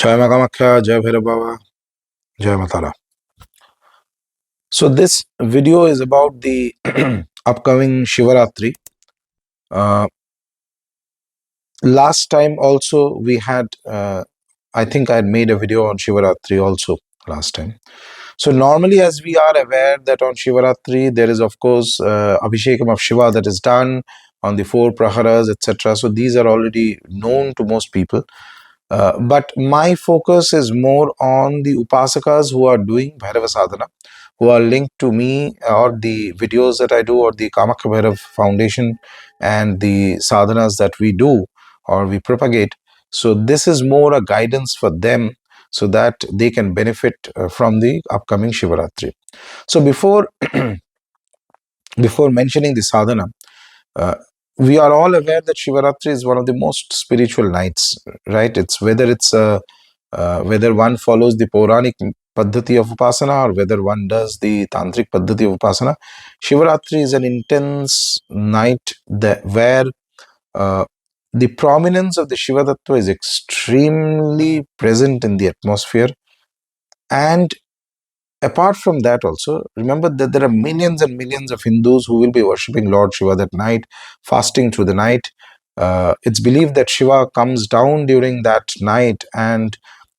Jai Ma Kamakhya, Jai Bhairava, Jai Matala. So this video is about the upcoming Shivaratri. Last time also we had, I think I had made a video on Shivaratri also last time. So normally, as we are aware that on Shivaratri there is of course Abhishekam of Shiva that is done on the 4 praharas, etc. So these are already known to most people. But my focus is more on the Upasakas who are doing Bhairava Sadhana, who are linked to me or the videos that I do or the Kamakhya Bhairav Foundation and the sadhanas that we do or we propagate. So this is more a guidance for them so that they can benefit from the upcoming Shivaratri. So before mentioning the sadhana, uh, we are all aware that Shivaratri is one of the most spiritual nights, right? It's whether one follows the Puranic Paddhati of Upasana or whether one does the Tantric Paddhati of Upasana, Shivaratri is an intense night where the prominence of the Shiva Tattva is extremely present in the atmosphere. And apart from that also, remember that there are millions and millions of Hindus who will be worshipping Lord Shiva that night, fasting through the night. It's believed that Shiva comes down during that night and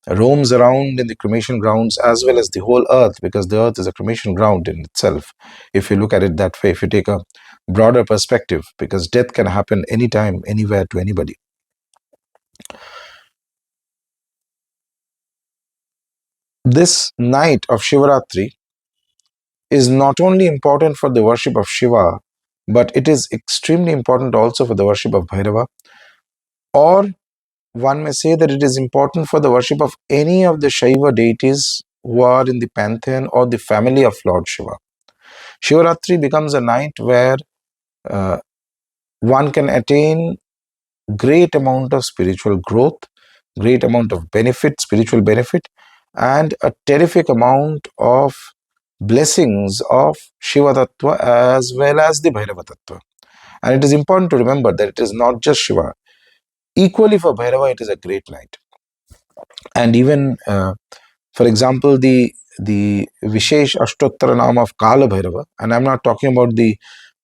roams around in the cremation grounds as well as the whole earth, because the earth is a cremation ground in itself, if you look at it that way, if you take a broader perspective, because death can happen anytime, anywhere, to anybody. This night of Shivaratri is not only important for the worship of Shiva, but it is extremely important also for the worship of Bhairava. Or one may say that it is important for the worship of any of the Shaiva deities who are in the pantheon or the family of Lord Shiva. Shivaratri becomes a night where one can attain great amount of spiritual growth, great amount of benefit, spiritual benefit, and a terrific amount of blessings of Shiva Tattva as well as the Bhairava Tattva. And it is important to remember that it is not just Shiva. Equally for Bhairava, it is a great night. And even, for example, the Vishesh Ashtottarnama of Kala Bhairava, and I'm not talking about the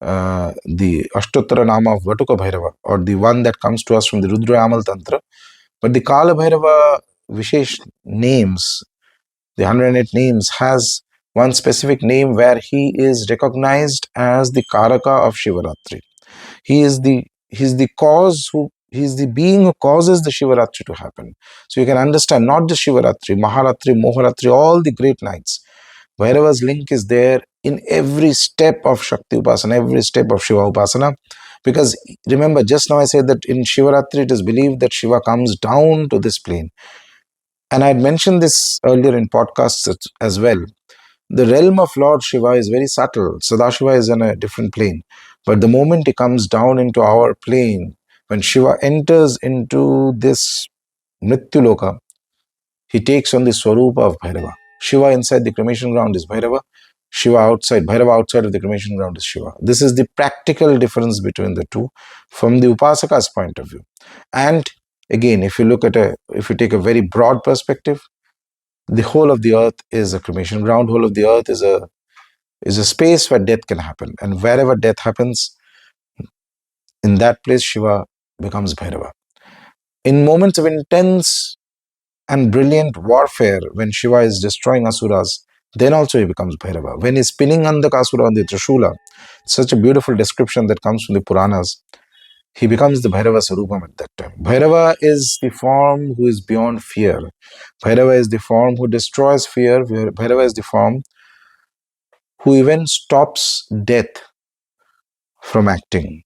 Ashtottarnama of Batuka Bhairava, or the one that comes to us from the Rudrabhishekam Tantra, but the Kala Bhairava Vishesh names, the 108 names, has one specific name where he is recognized as the Karaka of Shivaratri. He is the being who causes the Shivaratri to happen. So you can understand not just Shivaratri, Maharatri, Moharatri, all the great nights. Bhairava's link is there in every step of Shakti Upasana, every step of Shiva Upasana. Because remember, just now I said that in Shivaratri it is believed that Shiva comes down to this plane. And I had mentioned this earlier in podcasts as well. The realm of Lord Shiva is very subtle. Sadashiva is on a different plane. But the moment he comes down into our plane, when Shiva enters into this Mrityuloka, he takes on the Swarupa of Bhairava. Shiva inside the cremation ground is Bhairava. Bhairava outside of the cremation ground is Shiva. This is the practical difference between the two from the Upasaka's point of view. And again, if you take a very broad perspective, the whole of the earth is a cremation ground. Whole of the earth is a space where death can happen. And wherever death happens, in that place Shiva becomes Bhairava. In moments of intense and brilliant warfare, when Shiva is destroying asuras, then also he becomes Bhairava. When he's spinning Andakasura on the Trishula, such a beautiful description that comes from the Puranas, he becomes the Bhairava Sarupam at that time. Bhairava is the form who is beyond fear. Bhairava is the form who destroys fear. Bhairava is the form who even stops death from acting.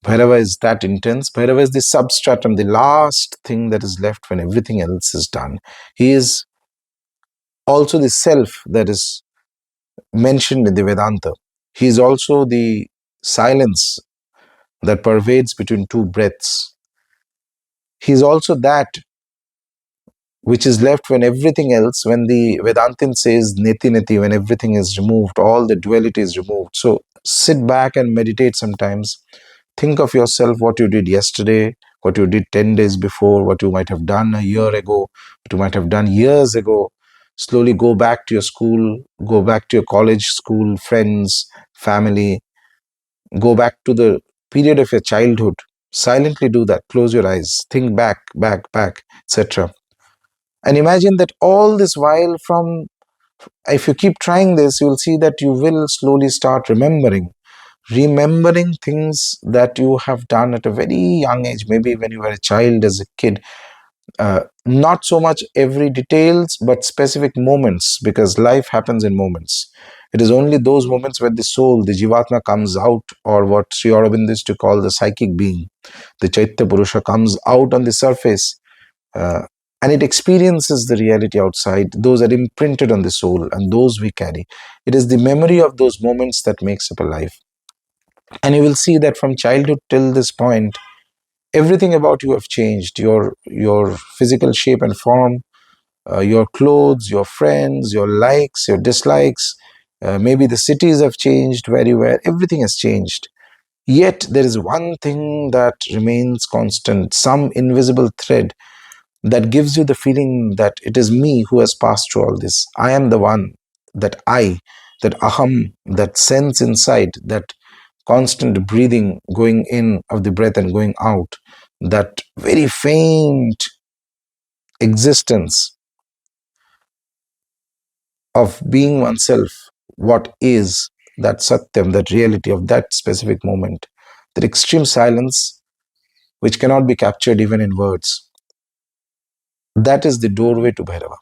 Bhairava is that intense. Bhairava is the substratum, the last thing that is left when everything else is done. He is also the self that is mentioned in the Vedanta. He is also the silence that pervades between two breaths. He is also that which is left when everything else, when the Vedantin says neti neti, when everything is removed, all the duality is removed. So sit back and meditate sometimes. Think of yourself, what you did yesterday, what you did 10 days before, what you might have done a year ago, what you might have done years ago. Slowly go back to your school, go back to your college, school, friends, family, go back to the period of your childhood. Silently do that. Close your eyes. Think back, back, back, etc. And imagine that all this while, from if you keep trying this, you will see that you will slowly start remembering things that you have done at a very young age, maybe when you were a child, as a kid. Not so much every details, but specific moments, because life happens in moments. It is only those moments where the soul, the Jivatma, comes out, or what Sri Aurobindo used to call the psychic being, the Chaitya Purusha, comes out on the surface, uh, and it experiences the reality outside. Those are imprinted on the soul, and those we carry. It is the memory of those moments that makes up a life. And you will see that from childhood till this point, everything about you have changed. Your physical shape and form, your clothes, your friends, your likes, your dislikes. Maybe the cities have changed where you were. Everything has changed. Yet there is one thing that remains constant, some invisible thread that gives you the feeling that it is me who has passed through all this. I am the one, that aham, that sense inside, that constant breathing, going in of the breath and going out, that very faint existence of being oneself, what is that satyam, that reality of that specific moment, that extreme silence which cannot be captured even in words. That is the doorway to Bhairava.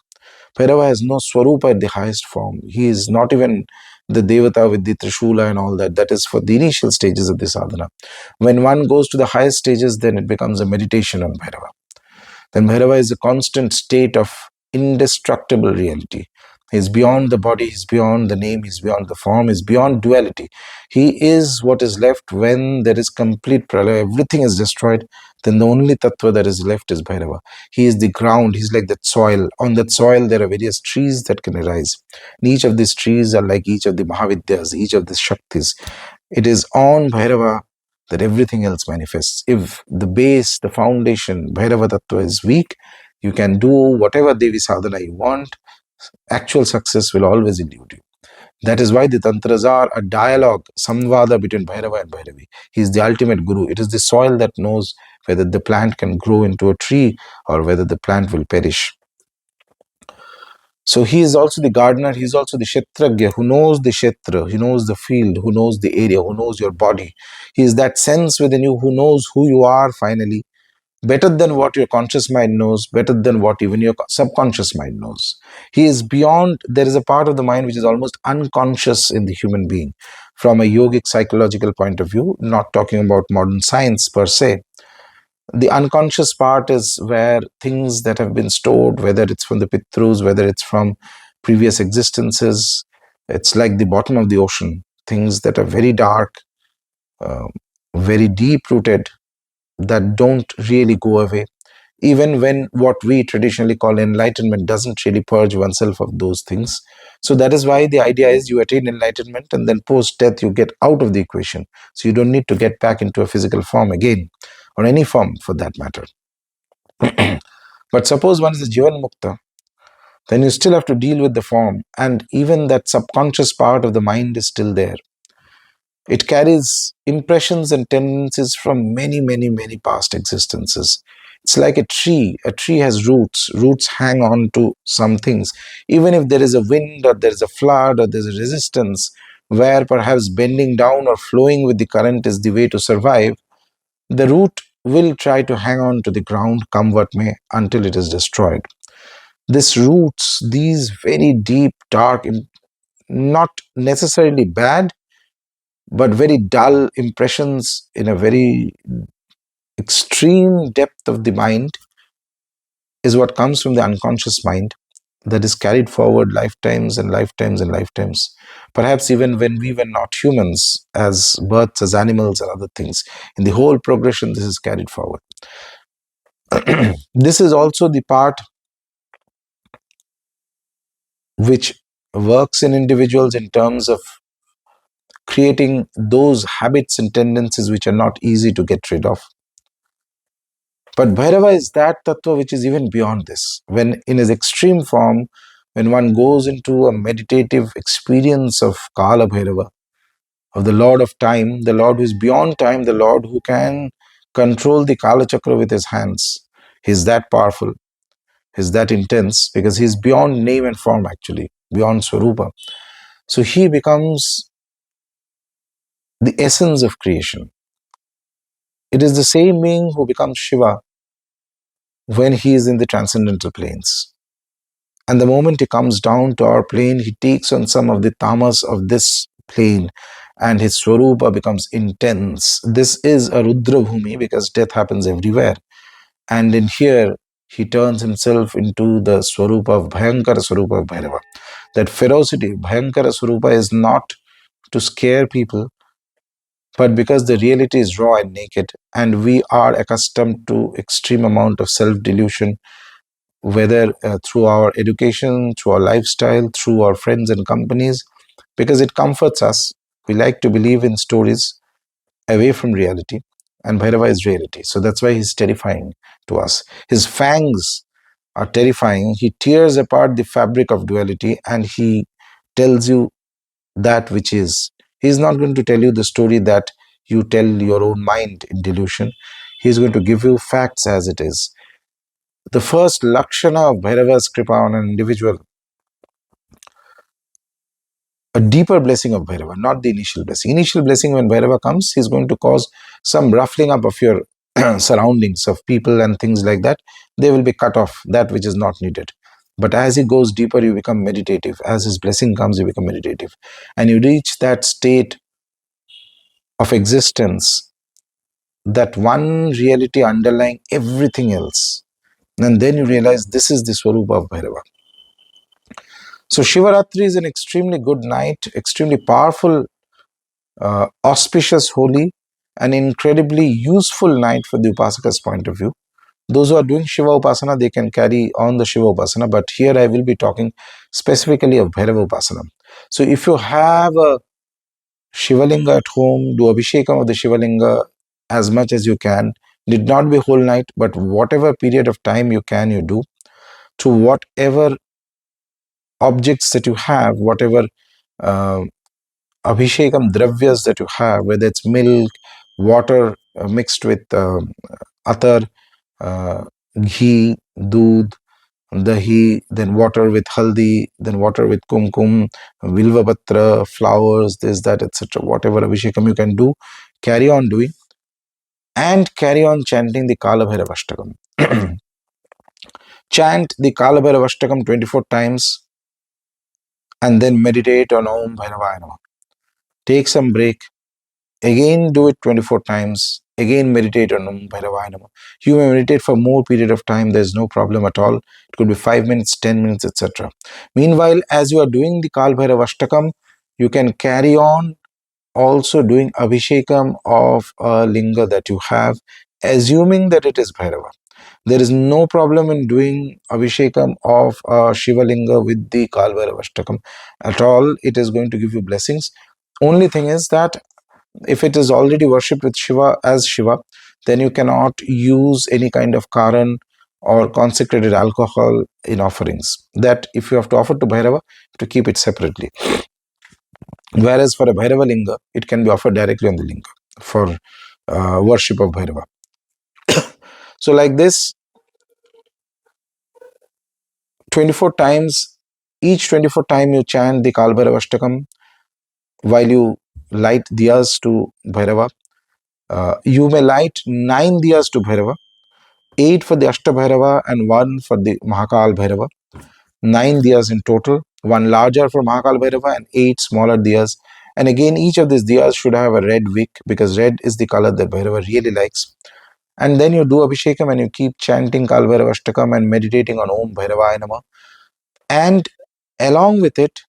Bhairava has no swarupa at the highest form. He is not even the Devata with the Trishula and all that. That is for the initial stages of the sadhana. When one goes to the highest stages, then it becomes a meditation on Bhairava. Then Bhairava is a constant state of indestructible reality. He is beyond the body, he is beyond the name, he is beyond the form, he is beyond duality. He is what is left when there is complete pralaya, everything is destroyed. Then the only tattva that is left is Bhairava. He is the ground, he is like that soil. On that soil, there are various trees that can arise. And each of these trees are like each of the Mahavidyas, each of the Shaktis. It is on Bhairava that everything else manifests. If the base, the foundation, Bhairava Tattva is weak, you can do whatever Devi sadhana you want. Actual success will always elude you. That is why the Tantras are a dialogue, samvada between Bhairava and Bhairavi. He is the ultimate guru. It is the soil that knows whether the plant can grow into a tree or whether the plant will perish. So he is also the gardener, he is also the kshetragya, who knows the kshetra, he knows the field, who knows the area, who knows your body. He is that sense within you who knows who you are finally, better than what your conscious mind knows, better than what even your subconscious mind knows. He is beyond, there is a part of the mind which is almost unconscious in the human being. From a yogic psychological point of view, not talking about modern science per se, the unconscious part is where things that have been stored, whether it's from the Pitrus, whether it's from previous existences, it's like the bottom of the ocean. Things that are very dark, uh, very deep rooted, that don't really go away. Even when what we traditionally call enlightenment doesn't really purge oneself of those things. So that is why the idea is you attain enlightenment and then post death you get out of the equation. So you don't need to get back into a physical form again, or any form for that matter. But suppose one is a Jivan Mukta, then you still have to deal with the form, and even that subconscious part of the mind is still there. It carries impressions and tendencies from many, many, many past existences. It's like a tree. A tree has roots. Roots hang on to some things. Even if there is a wind or there is a flood or there's a resistance where perhaps bending down or flowing with the current is the way to survive, the root will try to hang on to the ground, come what may, until it is destroyed. This roots, these very deep, dark, not necessarily bad, but very dull impressions in a very extreme depth of the mind, is what comes from the unconscious mind, that is carried forward lifetimes and lifetimes and lifetimes. Perhaps even when we were not humans, as birds, as animals, and other things. In the whole progression, this is carried forward. This is also the part which works in individuals in terms of creating those habits and tendencies which are not easy to get rid of. But Bhairava is that tattva which is even beyond this. When in his extreme form, when one goes into a meditative experience of Kala Bhairava, of the Lord of Time, the Lord who is beyond time, the Lord who can control the Kala Chakra with his hands, he's that powerful, he's that intense, because he's beyond name and form actually, beyond Swarupa. So he becomes the essence of creation. It is the same being who becomes Shiva when he is in the transcendental planes. And the moment he comes down to our plane, he takes on some of the tamas of this plane and his swarupa becomes intense. This is a Rudra Bhumi because death happens everywhere. And in here, he turns himself into the swarupa of Bhayankara Swarupa of Bhairava. That ferocity, Bhayankara Swarupa, is not to scare people, but because the reality is raw and naked, and we are accustomed to extreme amount of self-delusion, whether through our education, through our lifestyle, through our friends and companies, because it comforts us. We like to believe in stories away from reality, and Bhairava is reality. So that's why he's terrifying to us. His fangs are terrifying. He tears apart the fabric of duality and he tells you that which is. He's not going to tell you the story that you tell your own mind in delusion. He's going to give you facts as it is. The first lakshana of Bhairava's Kripa on an individual, a deeper blessing of Bhairava, not the initial blessing. Initial blessing, when Bhairava comes, he's going to cause some ruffling up of your surroundings, of people and things like that. They will be cut off, that which is not needed. But as he goes deeper, you become meditative. As his blessing comes, you become meditative. And you reach that state of existence, that one reality underlying everything else. And then you realize this is the Swarupa of Bhairava. So Shivaratri is an extremely good night, extremely powerful, auspicious, holy, and incredibly useful night for the Upasaka's point of view. Those who are doing Shiva Upasana, they can carry on the Shiva Upasana, but here I will be talking specifically of Bhairava Upasana. So if you have a Shivalinga at home, do Abhishekam of the Shivalinga as much as you can. Need not be whole night, but whatever period of time you can, you do. To whatever objects that you have, whatever uh, Abhishekam dravyas that you have, whether it's milk, water mixed with atar, uh, ghee, doodh, dahi, then water with haldi, then water with kumkum, vilvapatra, flowers, this, that, etc. Whatever Abhishekam you can do, carry on doing, and carry on chanting the Kala Bhairavashtakam. Chant the Kala Bhairavashtakam 24 times and then meditate on Om Bhairavaya Namah. Take some break. Again do it 24 times. Again meditate on Om Bhairavaya Namah. You may meditate for more period of time. There is no problem at all. It could be 5 minutes, 10 minutes, etc. Meanwhile, as you are doing the Kal Bhairavashtakam, you can carry on also doing Abhishekam of a linga that you have, assuming that it is Bhairava. There is no problem in doing Abhishekam of a Shiva linga with the Kal Bhairavashtakam at all. It is going to give you blessings. Only thing is that if it is already worshipped with Shiva as Shiva, then you cannot use any kind of Karan or consecrated alcohol in offerings. That if you have to offer to Bhairava, to keep it separately. Whereas for a Bhairava linga, it can be offered directly on the linga for worship of Bhairava. So like this, 24 times, each 24 time you chant the Kal Bhairavashtakam while you light diyas to Bhairava. You may light 9 diyas to Bhairava, 8 for the Ashtabhairava and 1 for the Mahakal Bhairava. 9 diyas in total, 1 larger for Mahakal Bhairava and 8 smaller diyas. And again, each of these diyas should have a red wick because red is the color that Bhairava really likes. And then you do Abhishekam and you keep chanting Kal Bhairavashtakam and meditating on Om Bhairavaya Namah. And along with it,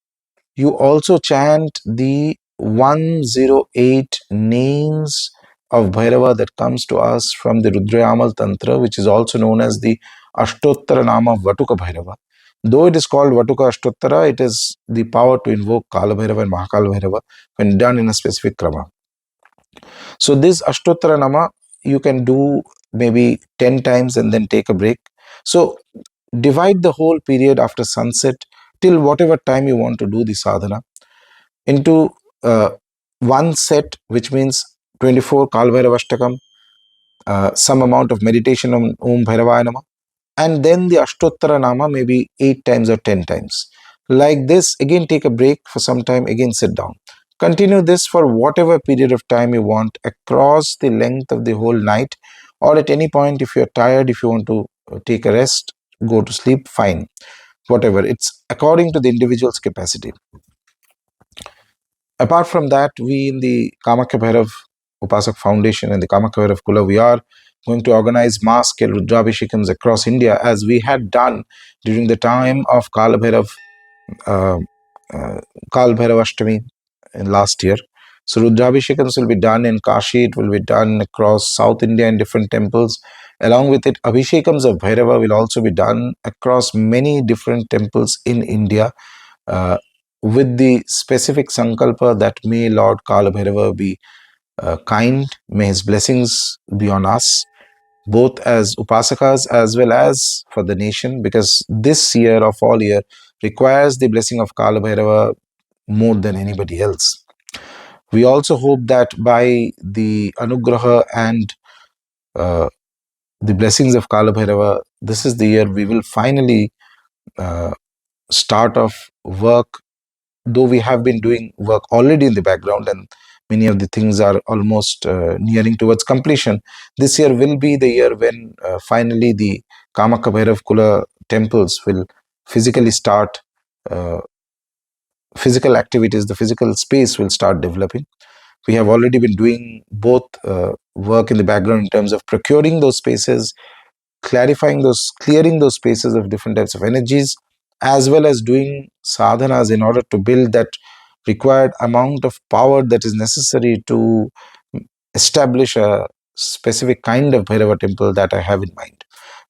you also chant the 108 names of Bhairava that comes to us from the Rudrayamal Tantra, which is also known as the Ashtottarnama of Batuka Bhairava. Though it is called Batuka Ashtottara, it is the power to invoke Kala Bhairava and Mahakala Bhairava when done in a specific krama. So this Ashtottarnama you can do maybe 10 times and then take a break. So divide the whole period after sunset till whatever time you want to do the sadhana into one set, which means 24 Kalbhairavashtakam, some amount of meditation on Om Bhairavaya Nama, and then the Ashtottarnama maybe 8 times or 10 times. Like this, again take a break for some time, again sit down. Continue this for whatever period of time you want across the length of the whole night, or at any point if you're tired, if you want to take a rest, go to sleep, fine. Whatever, it's according to the individual's capacity. Apart from that, we in the Kamakhya Bhairav Upasak Foundation and the Kamakhya Bhairav Kula, we are going to organize mass scale Rudrabhishekams across India, as we had done during the time of uh, Kal Bhairavashtami in last year. So Rudrabhishekams will be done in Kashi, it will be done across South India in different temples. Along with it, Abhishekams of Bhairava will also be done across many different temples in India, uh, with the specific sankalpa that may Lord Kala Bhairava be kind, may his blessings be on us, both as Upasakas as well as for the nation, because this year of all year requires the blessing of Kala Bhairava more than anybody else. We also hope that by the Anugraha and uh, the blessings of Kala Bhairava, this is the year we will finally uh, start off work, though we have been doing work already in the background and many of the things are almost nearing towards completion. This year will be the year when finally the Kamakhya Bhairav Kula temples will physically start, uh, physical activities, the physical space will start developing. We have already been doing both work in the background in terms of procuring those spaces, clearing those spaces of different types of energies, as well as doing sadhanas in order to build that required amount of power that is necessary to establish a specific kind of Bhairava temple that I have in mind.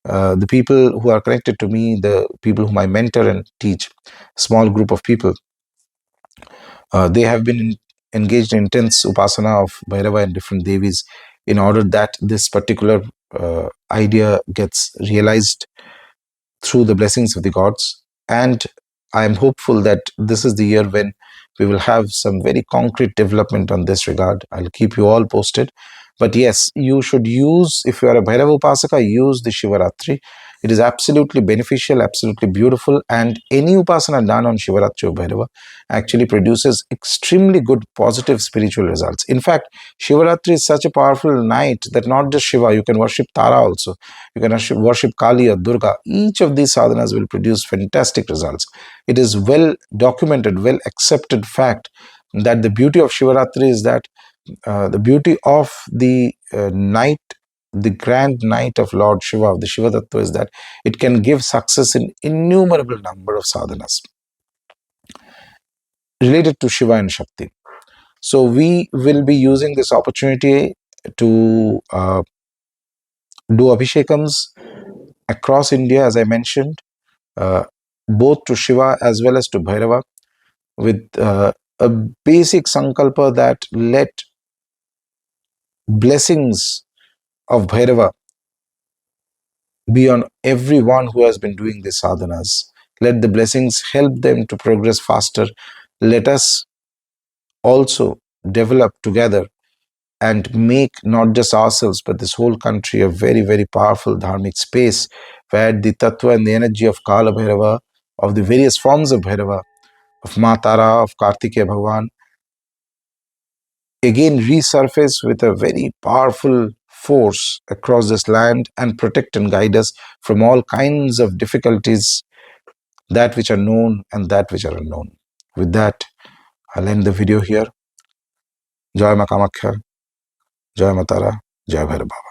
The people who are connected to me, the people whom I mentor and teach, small group of people, they have been engaged in intense upasana of Bhairava and different devis in order that this particular idea gets realized through the blessings of the gods. And I am hopeful that this is the year when we will have some very concrete development on this regard. I'll keep you all posted. But yes, you should use, if you are a Bhairava Upasaka, use the Shivaratri. It is absolutely beneficial, absolutely beautiful, and any Upasana done on Shivaratri or Bhairava actually produces extremely good positive spiritual results. In fact, Shivaratri is such a powerful night that not just Shiva, you can worship Tara also. You can worship Kali or Durga. Each of these sadhanas will produce fantastic results. It is well documented, well accepted fact that the beauty of Shivaratri is that the beauty of the night, the grand night of Lord Shiva, of the Shiva Tattva, is that it can give success in innumerable number of sadhanas related to Shiva and Shakti. So we will be using this opportunity to do abhishekams across India, as I mentioned, uh, both to Shiva as well as to Bhairava, with a basic sankalpa that let blessings of Bhairava be on everyone who has been doing these sadhanas. Let the blessings help them to progress faster. Let us also develop together and make not just ourselves but this whole country a very, very powerful dharmic space where the tattva and the energy of Kala Bhairava, of the various forms of Bhairava, of Ma Tara, of Kartikeya Bhagwan, again resurface with a very powerful force across this land and protect and guide us from all kinds of difficulties, that which are known and that which are unknown. With that, I'll end the video here. Jai Ma Kamakhya, Jai Ma Tara, Jai Bhairava.